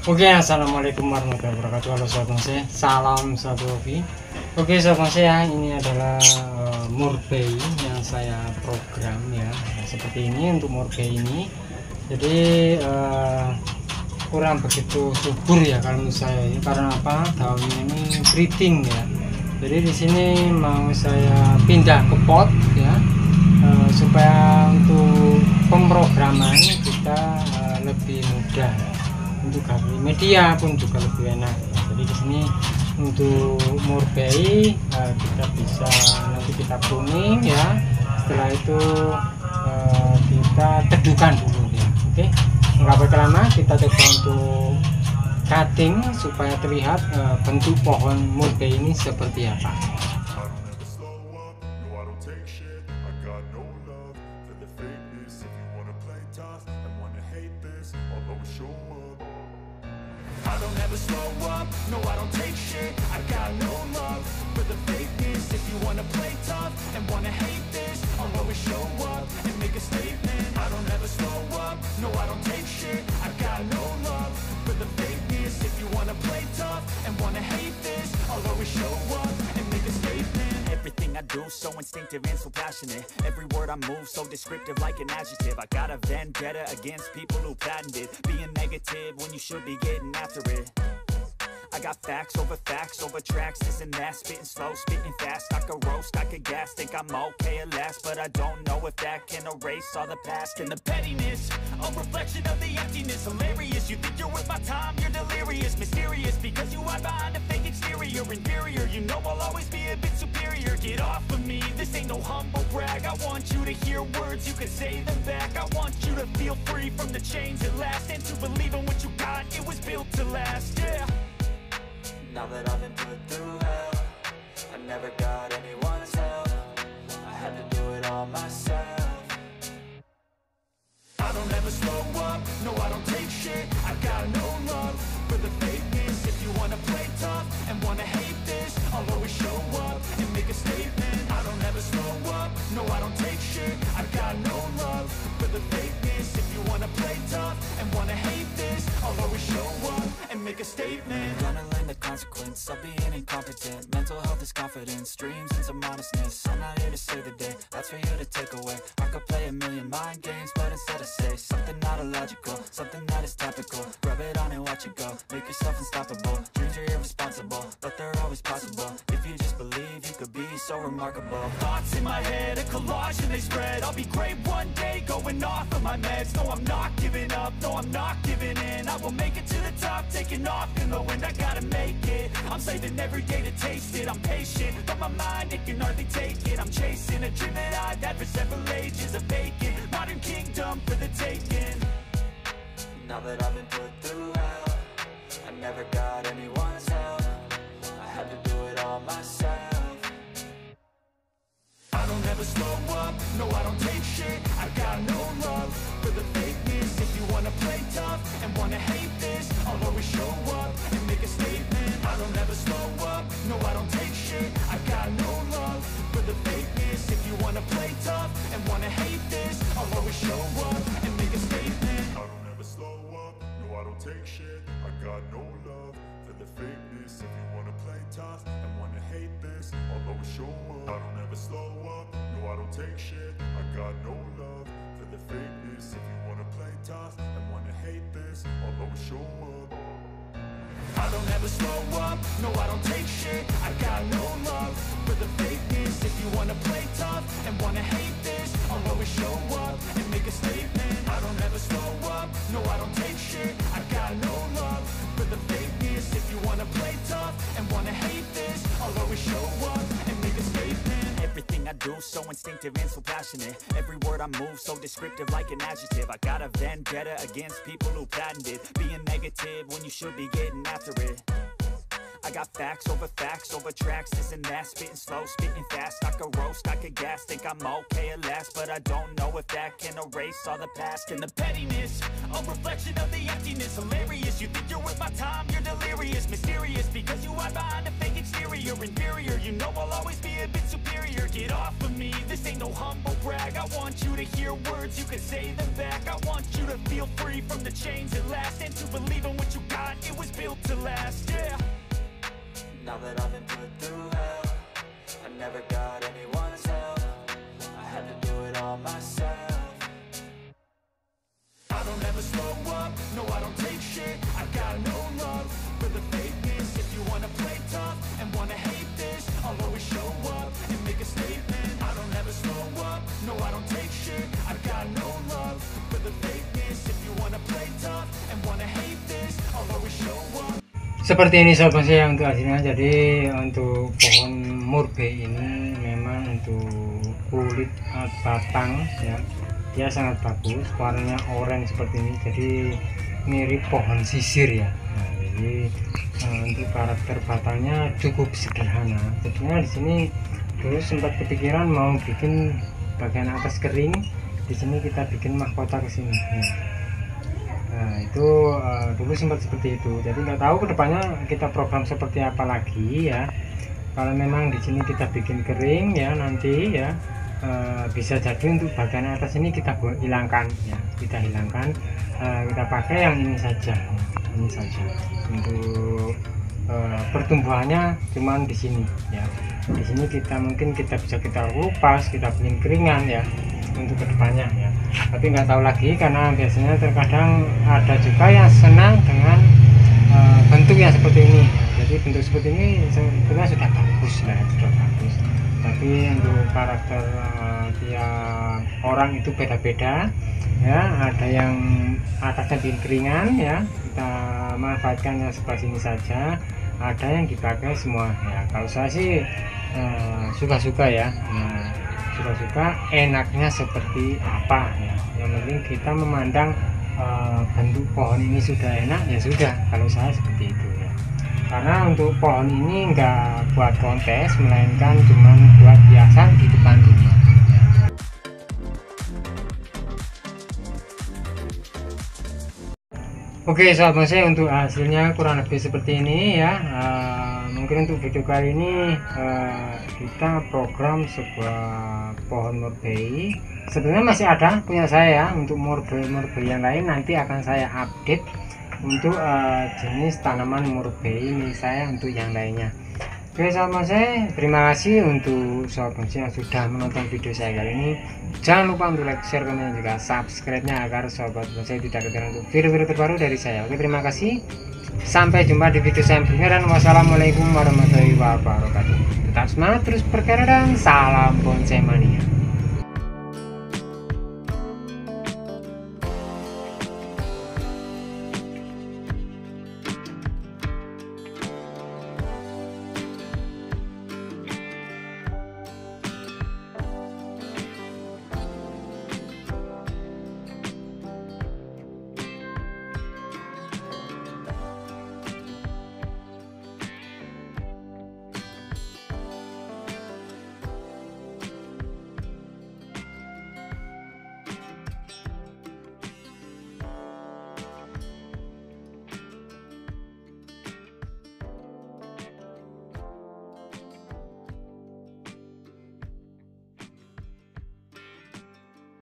Oke, assalamualaikum warahmatullahi wabarakatuh. Halo sobat bonsai, salam satu hobi. Oke sobat bonsai ya, ini adalah murbei yang saya program ya. Nah, seperti ini untuk murbei ini. Jadi kurang begitu subur ya kalau menurut saya. Karena apa? Daunnya ini breeding ya. Jadi di sini mau saya pindah ke pot ya, supaya untuk pemrograman kita lebih mudah. Untuk gali media pun juga lebih enak ya. Jadi di sini untuk murbei kita bisa nanti kita pruning ya. Setelah itu kita teduhkan dulu ya. Oke, nggak pakai lama, kita coba untuk cutting supaya terlihat bentuk pohon murbei ini seperti apa. I don't ever slow up, no I don't take shit. I got no love for the fakeness. If you wanna play tough and wanna hate this, I'll always show up and make a statement. I don't ever slow up, no I don't take shit. I got no love for the fakeness. If you wanna play tough and wanna hate this, I'll always show up and make a statement. Everything I do so instinctive and so passionate. Every word I move so descriptive like an adjective. I got a vendetta against people who patented being negative when you should be getting after it. I got facts over tracks, this and that, spitting slow, spitting fast. I could roast, I could gas, think I'm okay at last, but I don't know if that can erase all the past. And the pettiness, a reflection of the emptiness. Hilarious, you think you're worth my time, you're delirious. Mysterious, because you hide behind a fake exterior. Inferior, you know I'll always be a bit superior. Get off of me, this ain't no humble brag. I want you to hear words, you can say them back. I want you to feel free from the chains at last, and to believe in what you got, it was built to last, yeah. Now that I've been put through hell, I never got anyone's help. I had to do it all myself. I don't ever slow up, no I don't take shit. I got no love for the fakeness. If you wanna play tough and wanna hate this, I'll always show up and make a statement. I don't ever slow up, no I don't take shit. I got no love for the fakeness. If you wanna play tough and wanna hate this, I'll always show up and make a statement. Gonna learn the consequence of being incompetent. Mental health is confidence, dreams and some honestness. I'm not here to save the day, that's for you to take away. I could play a million mind games, but instead I say something not illogical, something that is topical. Rub it on and watch it go, make yourself unstoppable. Dreams are irresponsible, but they're always possible. If you just believe, you could be so remarkable. Thoughts in my head, a collage and they spread. I'll be great one day, going off of my meds. No, I'm not giving up, no, I'm not giving in. I will make it to the top, taking off in the wind. I gotta make it, I'm saving every day to taste it. I'm patient, but my mind, it can hardly take it. I'm chasing a dream that I've had for several ages. A vacant, modern kingdom for the taking. Now that I've been put through hell, I never got anyone's help. I had to do it all myself. I don't ever slow up, no I don't take shit. I got no love for the fakeness. If you wanna play tough and wanna hate this, I'll always show up and make a statement. I don't ever slow up, no I don't take shit. I got no love for the fakeness. If you wanna play tough and wanna hate this, I'll always show up and make a statement. I don't ever slow up, no I don't take shit. I got no love for the fakeness. If you wanna play tough and wanna hate this, I'll always show up. I don't ever slow up, no I don't take shit. I got no love for the fakeness. If you wanna play tough and wanna hate this, I'll always show up. I don't ever slow up, no I don't take shit. I got no love for the fakeness. If you wanna play tough and wanna hate this, I'll always show up and make a statement. I don't ever slow up, no I don't take shit. I got no love for the fakeness. If you wanna play tough and wanna hate this, I'll always show up and make a statement. Everything I do so instinctive and so passionate. Every word I move so descriptive like an adjective. I got a vendetta against people who patented being negative when you should be getting after it. I got facts over tracks, this and that, spitting slow, spitting fast. I could roast, I could gas, think I'm okay at last, but I don't know if that can erase all the past. And the pettiness, a reflection of the emptiness. Hilarious, you think you're worth my time, you're delirious. Mysterious, because you hide behind a fake exterior. Inferior, you know I'll always be a bit superior. Get off of me, this ain't no humble brag. I want you to hear words, you can say them back. I want you to feel free from the chains at last, and to believe in what you got, last, yeah. Now that I've been put through hell, I never got anyone's help. I had to do it all myself. I don't ever slow up, no I don't take shit. I got no love for the fakeness. If you wanna play tough and wanna hate this, I'll always show up and make a statement. I don't ever slow up, no I don't take shit. I got no love for the fakeness. If you wanna play tough and wanna hate this, I'll always show up. Seperti ini sobat bonsai untuk hasilnya. Jadi untuk pohon murbei ini memang untuk kulit batang ya, dia sangat bagus, warnanya oranye seperti ini, jadi mirip pohon sisir ya. Nah, jadi untuk karakter batangnya cukup sederhana. Sebetulnya di sini dulu sempat kepikiran mau bikin bagian atas kering, di sini kita bikin mahkota ke sini ya. Nah itu dulu sempat seperti itu, jadi nggak tahu kedepannya kita program seperti apa lagi ya. Kalau memang di sini kita bikin kering ya, nanti ya bisa jadi untuk bagian atas ini kita hilangkan ya, kita hilangkan, kita pakai yang ini saja ya. Ini saja untuk pertumbuhannya cuman di sini ya. Di sini kita mungkin kita bisa kupas, kita bikin keringan ya untuk kedepannya ya. Tapi nggak tahu lagi, karena biasanya terkadang ada juga yang senang dengan bentuk yang seperti ini. Jadi bentuk seperti ini sebenarnya sudah bagus lah, sudah bagus. Tapi untuk karakter tiap orang itu beda-beda ya. Ada yang atasnya bikin keringan ya, kita manfaatkan yang sebelah sini saja. Ada yang dipakai semua ya. Kalau saya sih suka-suka ya. Nah, suka-suka enaknya seperti apa ya. Yang penting kita memandang bentuk pohon ini sudah enak ya sudah. Kalau saya seperti itu ya. Karena untuk pohon ini enggak buat kontes, melainkan cuman buat hiasan di depan rumah. Oke sobat bonsai, untuk hasilnya kurang lebih seperti ini ya. Mungkin untuk video kali ini kita program sebuah pohon murbei. Sebenarnya masih ada punya saya untuk murbei yang lain, nanti akan saya update untuk jenis tanaman murbei ini saya untuk yang lainnya. Oke sobat bonsai, terima kasih untuk sobat bonsai yang sudah menonton video saya kali ini. Jangan lupa untuk like, share, komen, dan juga subscribe-nya agar sobat bonsai tidak ketinggalan untuk video-video terbaru dari saya. Oke, terima kasih. Sampai jumpa di video selanjutnya dan wassalamualaikum warahmatullahi wabarakatuh. Tetap semangat, terus berkarya, dan salam bonsai mania.